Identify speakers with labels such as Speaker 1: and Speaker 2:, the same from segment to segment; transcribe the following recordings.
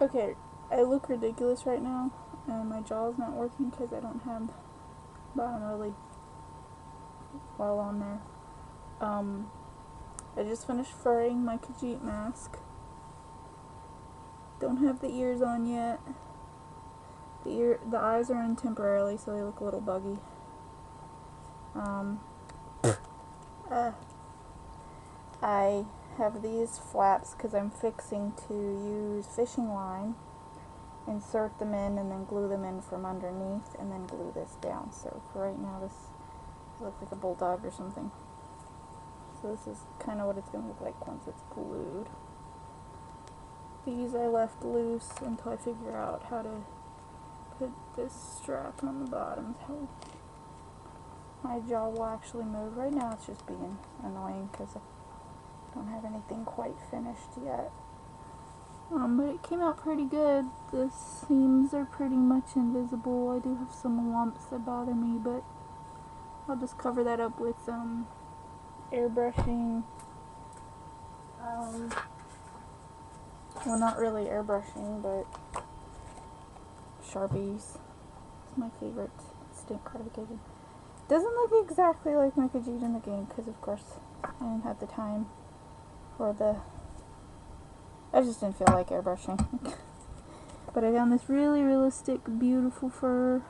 Speaker 1: Okay, I look ridiculous right now, and my jaw's not working because I don't have bottom really well on there. I just finished furring my Khajiit mask. Don't have the ears on yet. The eyes are in temporarily, so they look a little buggy. I have these flaps because I'm fixing to use fishing line, insert them in, and then glue them in from underneath, and then glue this down. So for right now, this looks like a bulldog or something. So this is kind of what it's going to look like once it's glued. These I left loose until I figure out how to put this strap on the bottom, how my jaw will actually move. Right now it's just being annoying because I don't have anything quite finished yet. But it came out pretty good. The seams are pretty much invisible. I do have some lumps that bother me, but I'll just cover that up with airbrushing. Well, not really airbrushing, but Sharpies. It's my favorite stamp codification. Doesn't look exactly like my Khajiit in the game because, of course, I didn't have the time or I just didn't feel like airbrushing. But I found this really realistic, beautiful fur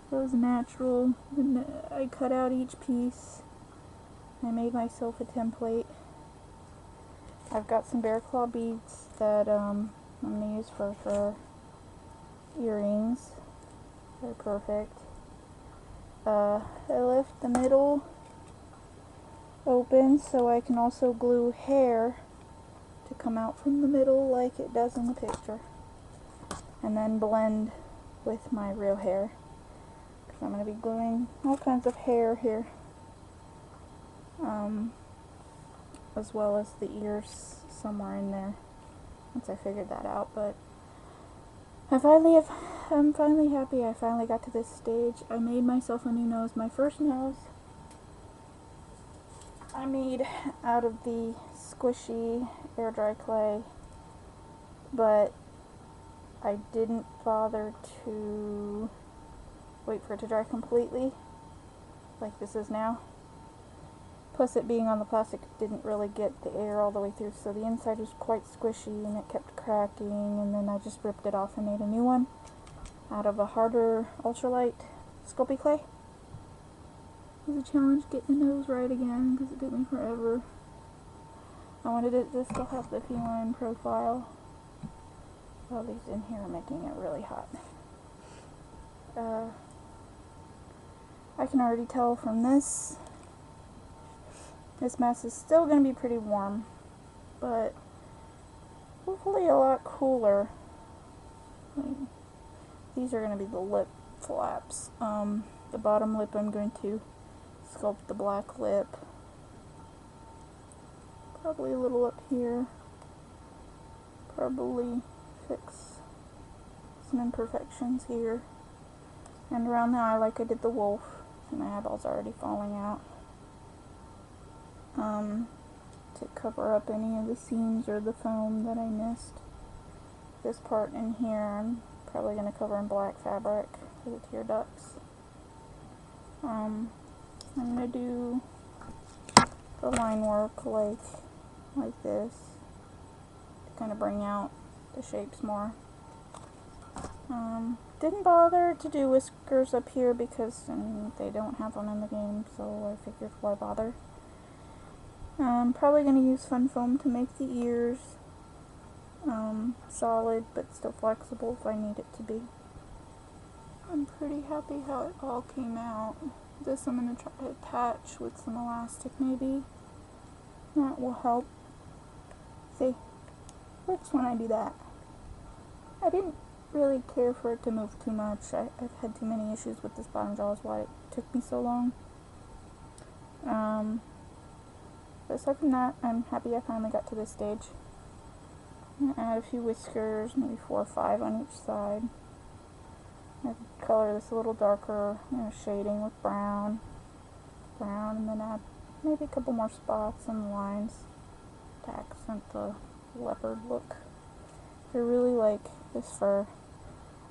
Speaker 1: that was natural. And I cut out each piece. I made myself a template. I've got some bear claw beads that I'm going to use for earrings. They're perfect. I left the middle open so I can also glue hair to come out from the middle like it does in the picture, and then blend with my real hair, because I'm going to be gluing all kinds of hair here, as well as the ears somewhere in there once I figured that out. But I'm finally happy I finally got to this stage. I made myself a new nose. My first nose I made out of the squishy air dry clay, but I didn't bother to wait for it to dry completely like this is now. Plus, it being on the plastic didn't really get the air all the way through, so the inside was quite squishy and it kept cracking, and then I just ripped it off and made a new one out of a harder ultralight Sculpey clay. It was a challenge getting the nose right again because it took me forever. I wanted it to still have the feline profile. All these in here are making it really hot. I can already tell from this mess is still going to be pretty warm, but hopefully a lot cooler. These are going to be the lip flaps. The bottom lip I'm going to sculpt the black lip. Probably a little up here. Probably fix some imperfections here. And around the eye like I did the wolf. And my eyeball's already falling out. To cover up any of the seams or the foam that I missed. This part in here I'm probably going to cover in black fabric for the tear ducts. I'm going to do the line work like this to kind of bring out the shapes more. Didn't bother to do whiskers up here because they don't have them in the game, so I figured why bother. I'm probably going to use fun foam to make the ears solid but still flexible if I need it to be. I'm pretty happy how it all came out. This I'm going to try to attach with some elastic maybe. That will help. See, works when I do that. I didn't really care for it to move too much. I've had too many issues with this bottom jaw, is why it took me so long. But aside from that, I'm happy I finally got to this stage. I'm going to add a few whiskers, maybe 4 or 5 on each side. I color this a little darker, shading with brown, and then add maybe a couple more spots on the lines to accent the leopard look. I really like this fur.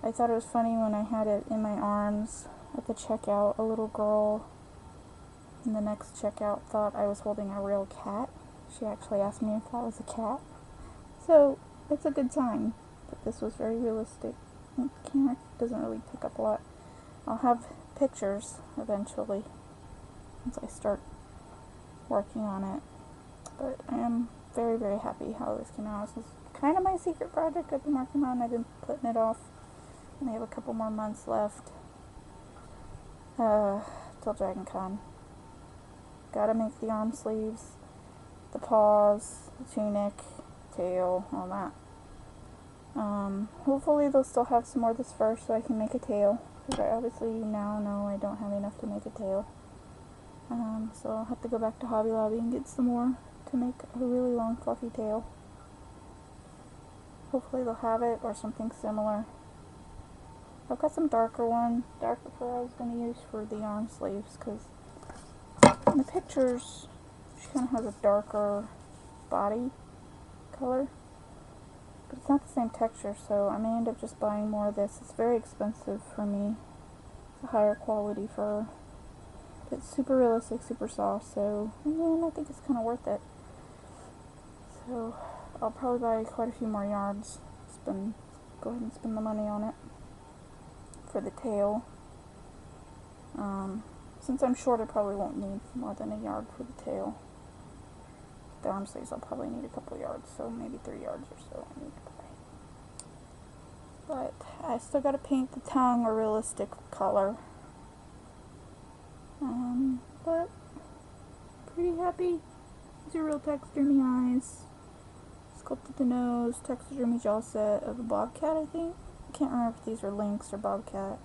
Speaker 1: I thought it was funny when I had it in my arms at the checkout. A little girl in the next checkout thought I was holding a real cat. She actually asked me if that was a cat. So it's a good sign that this was very realistic. The camera doesn't really pick up a lot. I'll have pictures eventually once I start working on it. But I am very, very happy how this came out. This is kind of my secret project I've been working on. I've been putting it off. And I have a couple more months left till Dragoncon. Gotta make the arm sleeves, the paws, the tunic, tail, all that. Hopefully they'll still have some more of this fur so I can make a tail, because I obviously now know I don't have enough to make a tail. So I'll have to go back to Hobby Lobby and get some more to make a really long fluffy tail. Hopefully they'll have it or something similar. I've got some darker fur I was going to use for the arm sleeves, because in the pictures she kind of has a darker body color, but it's not the same texture, so I may end up just buying more of this. It's very expensive for me. It's a higher quality fur. It's super realistic, super soft, so again, I think it's kind of worth it. So I'll probably buy quite a few more yards. Go ahead and spend the money on it for the tail. Since I'm short, I probably won't need more than a yard for the tail. The arm sleeves I'll probably need a couple yards, so maybe 3 yards or so I need to buy. But I still gotta paint the tongue a realistic color. But pretty happy. These are real taxidermy eyes. Sculpted the nose, taxidermy jaw set of a bobcat, I think. I can't remember if these are lynx or bobcat.